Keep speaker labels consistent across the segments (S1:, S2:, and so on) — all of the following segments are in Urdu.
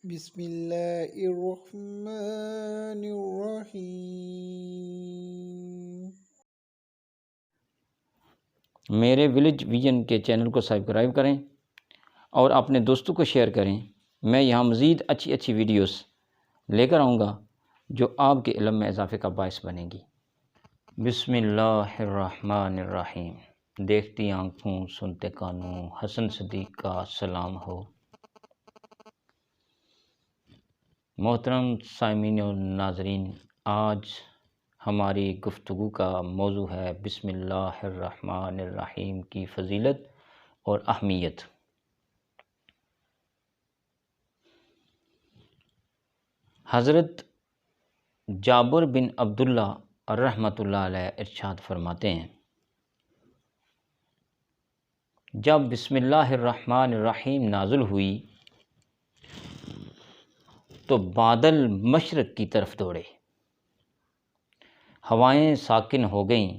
S1: بسم اللہ الرحمن الرحیم۔
S2: میرے ولیج ویژن کے چینل کو سبسکرائب کریں اور اپنے دوستوں کو شیئر کریں۔ میں یہاں مزید اچھی ویڈیوز لے کر آؤں گا جو آپ کے علم میں اضافے کا باعث بنے گی۔ بسم اللہ الرحمن الرحیم۔ دیکھتی آنکھوں سنتے کانوں حسن صدیق کا سلام ہو۔ محترم سامعین و ناظرین، آج ہماری گفتگو کا موضوع ہے بسم اللہ الرحمن الرحیم کی فضیلت اور اہمیت۔ حضرت جابر بن عبداللہ رحمۃ اللہ علیہ ارشاد فرماتے ہیں، جب بسم اللہ الرحمن الرحیم نازل ہوئی تو بادل مشرق کی طرف دوڑے، ہوائیں ساکن ہو گئیں،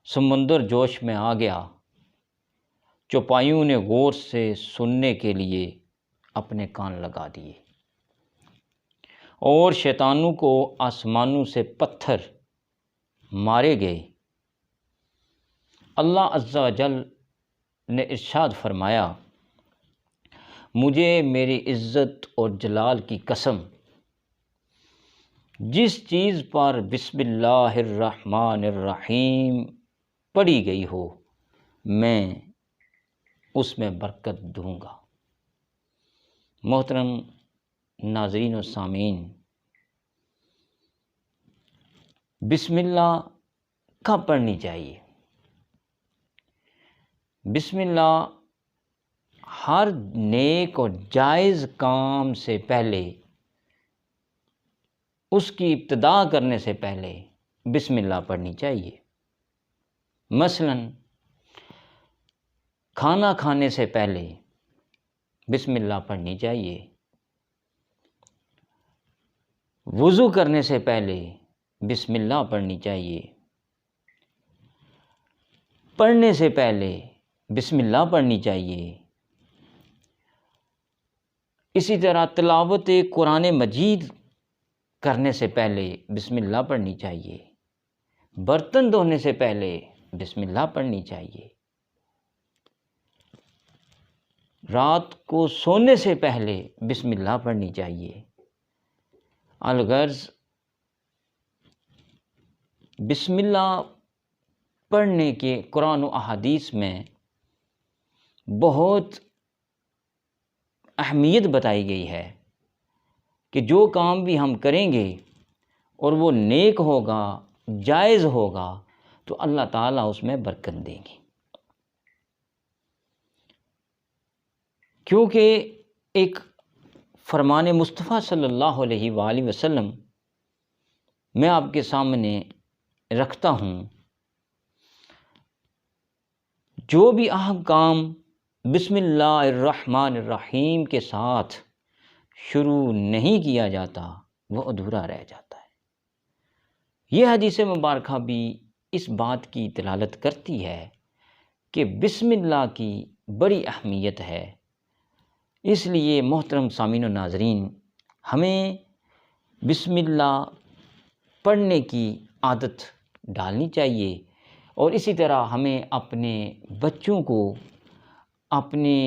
S2: سمندر جوش میں آ گیا، چوپایوں نے غور سے سننے کے لیے اپنے کان لگا دیے، اور شیطانوں کو آسمانوں سے پتھر مارے گئے۔ اللہ عز و جل نے ارشاد فرمایا، مجھے میری عزت اور جلال کی قسم، جس چیز پر بسم اللہ الرحمن الرحیم پڑھی گئی ہو میں اس میں برکت دوں گا۔ محترم ناظرین و سامعین، بسم اللہ کب پڑھنی چاہیے؟ بسم اللہ ہر نیک اور جائز کام سے پہلے، اس کی ابتدا کرنے سے پہلے بسم اللہ پڑھنی چاہیے۔ مثلا کھانا کھانے سے پہلے بسم اللہ پڑھنی چاہیے، وضو کرنے سے پہلے بسم اللہ پڑھنی چاہیے، پڑھنے سے پہلے بسم اللہ پڑھنی چاہیے، اسی طرح تلاوت قرآن مجید کرنے سے پہلے بسم اللہ پڑھنی چاہیے، برتن دھونے سے پہلے بسم اللہ پڑھنی چاہیے، رات کو سونے سے پہلے بسم اللہ پڑھنی چاہیے۔ الغرض بسم اللہ پڑھنے کے قرآن و احادیث میں بہت اہمیت بتائی گئی ہے کہ جو کام بھی ہم کریں گے اور وہ نیک ہوگا، جائز ہوگا، تو اللہ تعالیٰ اس میں برکت دیں گے، کیونکہ ایک فرمان مصطفیٰ صلی اللہ علیہ وآلہ وسلم میں آپ کے سامنے رکھتا ہوں، جو بھی اہم کام بسم اللہ الرحمن الرحیم کے ساتھ شروع نہیں کیا جاتا وہ ادھورا رہ جاتا ہے۔ یہ حدیث مبارکہ بھی اس بات کی دلالت کرتی ہے کہ بسم اللہ کی بڑی اہمیت ہے۔ اس لیے محترم سامعین و ناظرین، ہمیں بسم اللہ پڑھنے کی عادت ڈالنی چاہیے، اور اسی طرح ہمیں اپنے بچوں کو، اپنے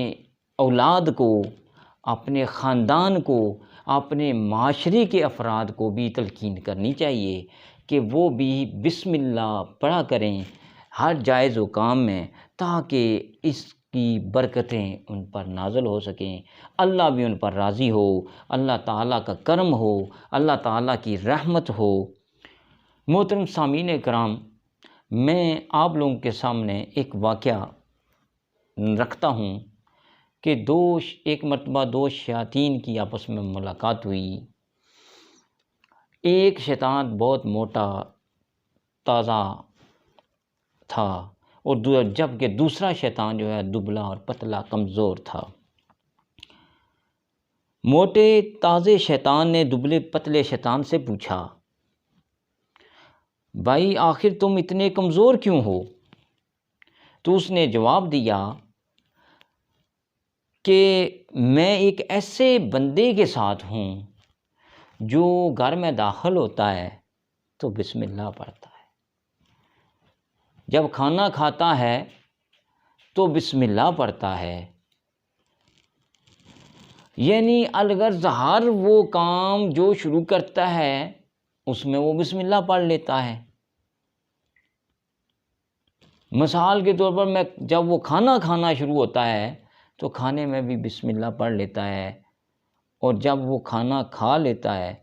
S2: اولاد کو، اپنے خاندان کو، اپنے معاشرے کے افراد کو بھی تلقین کرنی چاہیے کہ وہ بھی بسم اللہ پڑھا کریں ہر جائز و کام میں، تاکہ اس کی برکتیں ان پر نازل ہو سکیں، اللہ بھی ان پر راضی ہو، اللہ تعالیٰ کا کرم ہو، اللہ تعالیٰ کی رحمت ہو۔ محترم سامعین کرام، میں آپ لوگوں کے سامنے ایک واقعہ رکھتا ہوں کہ ایک مرتبہ دو شیاطین کی آپس میں ملاقات ہوئی۔ ایک شیطان بہت موٹا تازہ تھا، اور جبکہ دوسرا شیطان جو ہے دبلا اور پتلا کمزور تھا۔ موٹے تازے شیطان نے دبلے پتلے شیطان سے پوچھا، بھائی آخر تم اتنے کمزور کیوں ہو؟ تو اس نے جواب دیا کہ میں ایک ایسے بندے کے ساتھ ہوں جو گھر میں داخل ہوتا ہے تو بسم اللہ پڑھتا ہے، جب کھانا کھاتا ہے تو بسم اللہ پڑھتا ہے، یعنی الغرض ہر وہ کام جو شروع کرتا ہے اس میں وہ بسم اللہ پڑھ لیتا ہے۔ مثال کے طور پر میں جب وہ کھانا کھانا شروع ہوتا ہے تو کھانے میں بھی بسم اللہ پڑھ لیتا ہے، اور جب وہ کھانا کھا لیتا ہے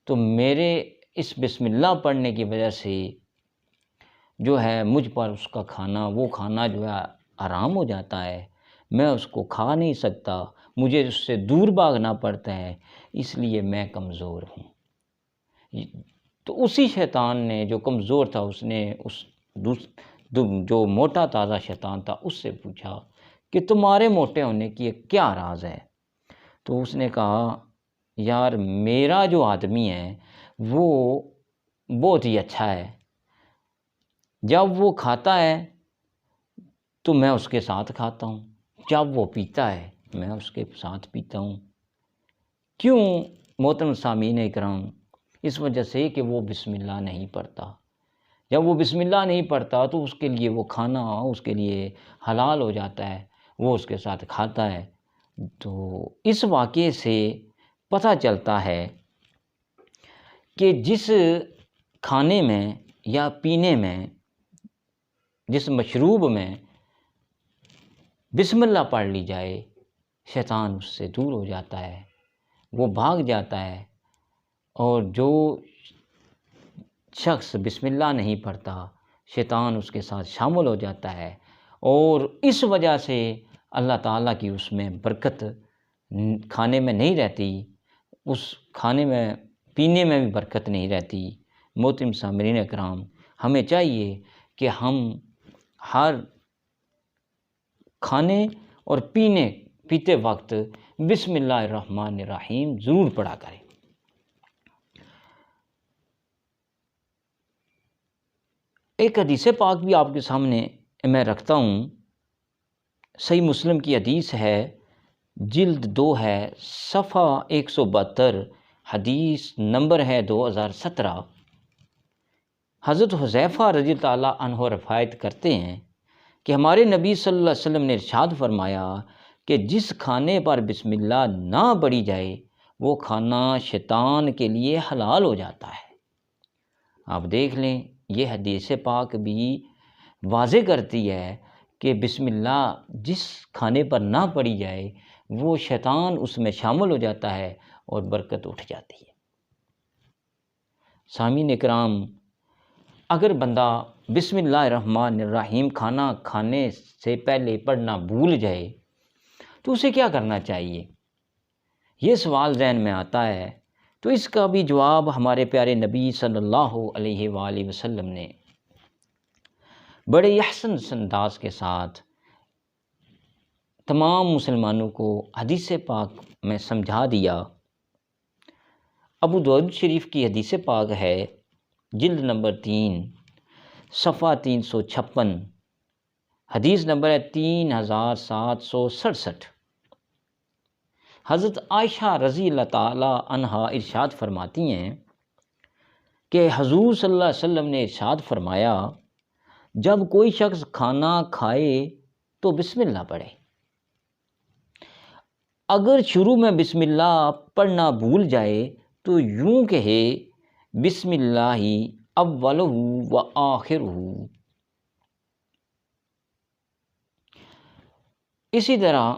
S2: تو میرے اس بسم اللہ پڑھنے کی وجہ سے جو ہے مجھ پر اس کا کھانا، وہ کھانا جو ہے حرام ہو جاتا ہے، میں اس کو کھا نہیں سکتا، مجھے اس سے دور بھاگنا پڑتا ہے، اس لیے میں کمزور ہوں۔ تو اسی شیطان نے جو کمزور تھا اس نے جو موٹا تازہ شیطان تھا اس سے پوچھا کہ تمہارے موٹے ہونے کی کیا راز ہے؟ تو اس نے کہا یار میرا جو آدمی ہے وہ بہت ہی اچھا ہے، جب وہ کھاتا ہے تو میں اس کے ساتھ کھاتا ہوں، جب وہ پیتا ہے میں اس کے ساتھ پیتا ہوں۔ کیوں محترم سامعین اکرام؟ اس وجہ سے کہ وہ بسم اللہ نہیں پڑھتا۔ جب وہ بسم اللہ نہیں پڑھتا تو اس کے لیے وہ کھانا اس کے لیے حلال ہو جاتا ہے، وہ اس کے ساتھ کھاتا ہے۔ تو اس واقعے سے پتہ چلتا ہے کہ جس کھانے میں یا پینے میں، جس مشروب میں بسم اللہ پڑھ لی جائے شیطان اس سے دور ہو جاتا ہے، وہ بھاگ جاتا ہے، اور جو شخص بسم اللہ نہیں پڑھتا شیطان اس کے ساتھ شامل ہو جاتا ہے، اور اس وجہ سے اللہ تعالیٰ کی اس میں برکت کھانے میں نہیں رہتی، اس کھانے میں پینے میں بھی برکت نہیں رہتی۔ محترم سامعین اکرام، ہمیں چاہیے کہ ہم ہر کھانے اور پیتے وقت بسم اللہ الرحمن الرحیم ضرور پڑھا کریں۔ ایک حدیث پاک بھی آپ کے سامنے میں رکھتا ہوں، صحیح مسلم کی حدیث ہے، جلد 2 ہے، صفحہ 172، حدیث نمبر ہے 2017۔ حضرت حذیفہ رضی اللہ عنہ روایت کرتے ہیں کہ ہمارے نبی صلی اللہ علیہ وسلم نے ارشاد فرمایا کہ جس کھانے پر بسم اللہ نہ پڑھی جائے وہ کھانا شیطان کے لیے حلال ہو جاتا ہے۔ آپ دیکھ لیں، یہ حدیث پاک بھی واضح کرتی ہے کہ بسم اللہ جس کھانے پر نہ پڑھی جائے وہ شیطان اس میں شامل ہو جاتا ہے اور برکت اٹھ جاتی ہے۔ سامعین اکرام، اگر بندہ بسم اللہ الرحمن الرحیم کھانا کھانے سے پہلے پڑھنا بھول جائے تو اسے کیا کرنا چاہیے؟ یہ سوال ذہن میں آتا ہے، تو اس کا بھی جواب ہمارے پیارے نبی صلی اللہ علیہ وآلہ وسلم نے بڑے احسن انداز کے ساتھ تمام مسلمانوں کو حدیث پاک میں سمجھا دیا۔ ابو داؤد شریف کی حدیث پاک ہے، جلد نمبر 3، صفحہ 356، حدیث نمبر ہے 3767۔ حضرت عائشہ رضی اللہ تعالی عنہا ارشاد فرماتی ہیں کہ حضور صلی اللہ علیہ وسلم نے ارشاد فرمایا، جب کوئی شخص کھانا کھائے تو بسم اللہ پڑھے، اگر شروع میں بسم اللہ پڑھنا بھول جائے تو یوں کہے بسم اللہ اولہ و آخرہ۔ اسی طرح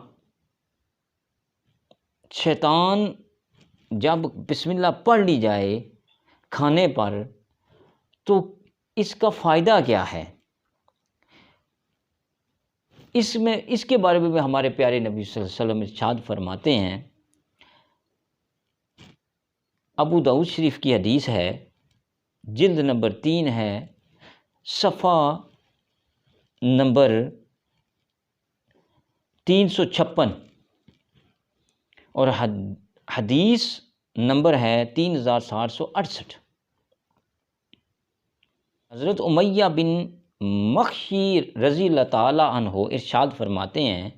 S2: شیطان جب بسم اللہ پڑھ لی جائے کھانے پر تو اس کا فائدہ کیا ہے؟ اس کے بارے میں بھی ہمارے پیارے نبی صلی اللہ علیہ وسلم ارشاد فرماتے ہیں، ابو داؤد شریف کی حدیث ہے، جلد نمبر 3 ہے، صفحہ نمبر 356، اور حدیث نمبر ہے 3768۔ حضرت امیہ بن مخشی رضی اللہ تعالی عنہ ارشاد فرماتے ہیں،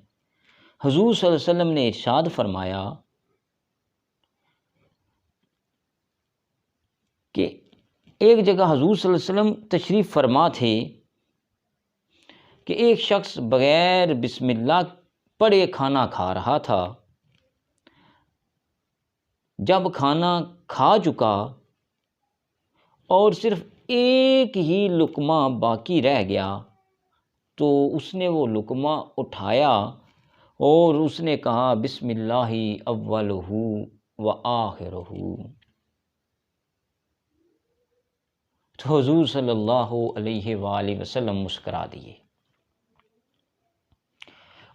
S2: حضور صلی اللہ علیہ وسلم نے ارشاد فرمایا کہ ایک جگہ حضور صلی اللہ علیہ وسلم تشریف فرما تھے کہ ایک شخص بغیر بسم اللہ پڑھے کھانا کھا رہا تھا۔ جب کھانا کھا چکا اور صرف ایک ہی لقمہ باقی رہ گیا تو اس نے وہ لقمہ اٹھایا اور اس نے کہا بسم اللہ اولہ و آخرہ، تو حضور صلی اللہ علیہ وآلہ وسلم مسکرا دیے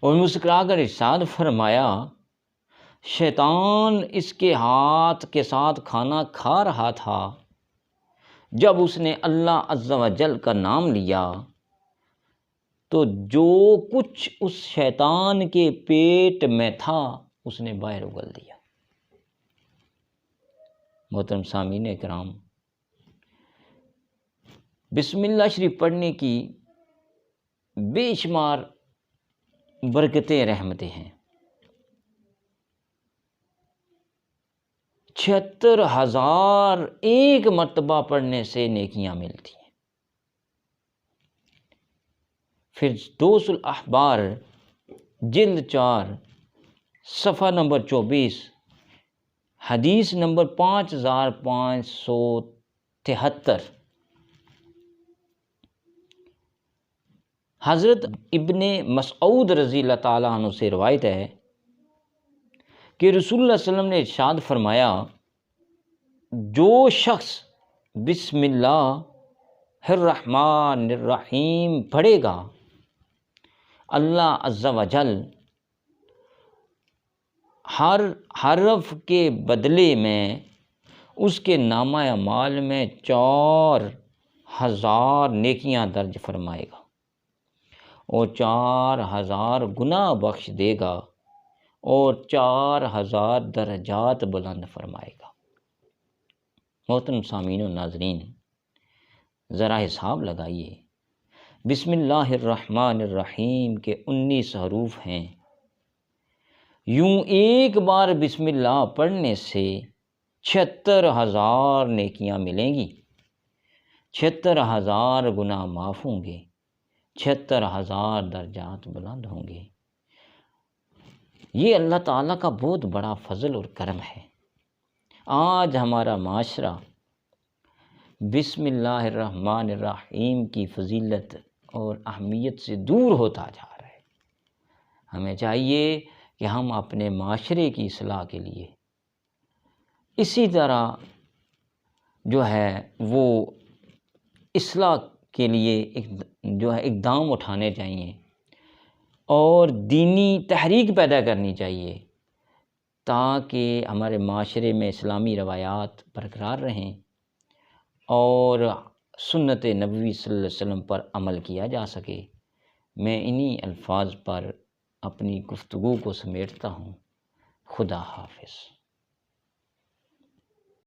S2: اور مسکرا کر ارشاد فرمایا شیطان اس کے ہاتھ کے ساتھ کھانا کھا رہا تھا، جب اس نے اللہ عز و جل کا نام لیا تو جو کچھ اس شیطان کے پیٹ میں تھا اس نے باہر اگل دیا۔ محترم سامعین اکرام، بسم اللہ شریف پڑھنے کی بے شمار برکتیں رحمتیں ہیں۔ 76,000 ایک مرتبہ پڑھنے سے نیکیاں ملتی ہیں۔ فردوس الاحبار جلد 4 صفحہ نمبر 24 حدیث نمبر 5573۔ حضرت ابن مسعود رضی اللہ تعالیٰ عنہ سے روایت ہے کہ رسول اللہ صلی اللہ علیہ وسلم نے ارشاد فرمایا جو شخص بسم اللہ الرحمن الرحیم پڑھے گا، اللہ عز و جل ہر حرف کے بدلے میں اس کے نامہ اعمال میں 4,000 نیکیاں درج فرمائے گا اور 4,000 گناہ بخش دے گا اور 4,000 درجات بلند فرمائے گا۔ محترم سامعین و ناظرین، ذرا حساب لگائیے، بسم اللہ الرحمن الرحیم کے 19 حروف ہیں۔ یوں ایک بار بسم اللہ پڑھنے سے 76,000 نیکیاں ملیں گی، 76,000 گناہ معاف ہوں گے، 76,000 درجات بلند ہوں گے۔ یہ اللہ تعالیٰ کا بہت بڑا فضل اور کرم ہے۔ آج ہمارا معاشرہ بسم اللہ الرحمن الرحیم کی فضیلت اور اہمیت سے دور ہوتا جا رہا ہے۔ ہمیں چاہیے کہ ہم اپنے معاشرے کی اصلاح کے لیے اسی طرح جو ہے وہ اصلاح کے لیے اقدام اٹھانے چاہیے اور دینی تحریک پیدا کرنی چاہیے تاکہ ہمارے معاشرے میں اسلامی روایات برقرار رہیں اور سنت نبوی صلی اللہ علیہ وسلم پر عمل کیا جا سکے۔ میں انہی الفاظ پر اپنی گفتگو کو سمیٹتا ہوں۔ خدا حافظ۔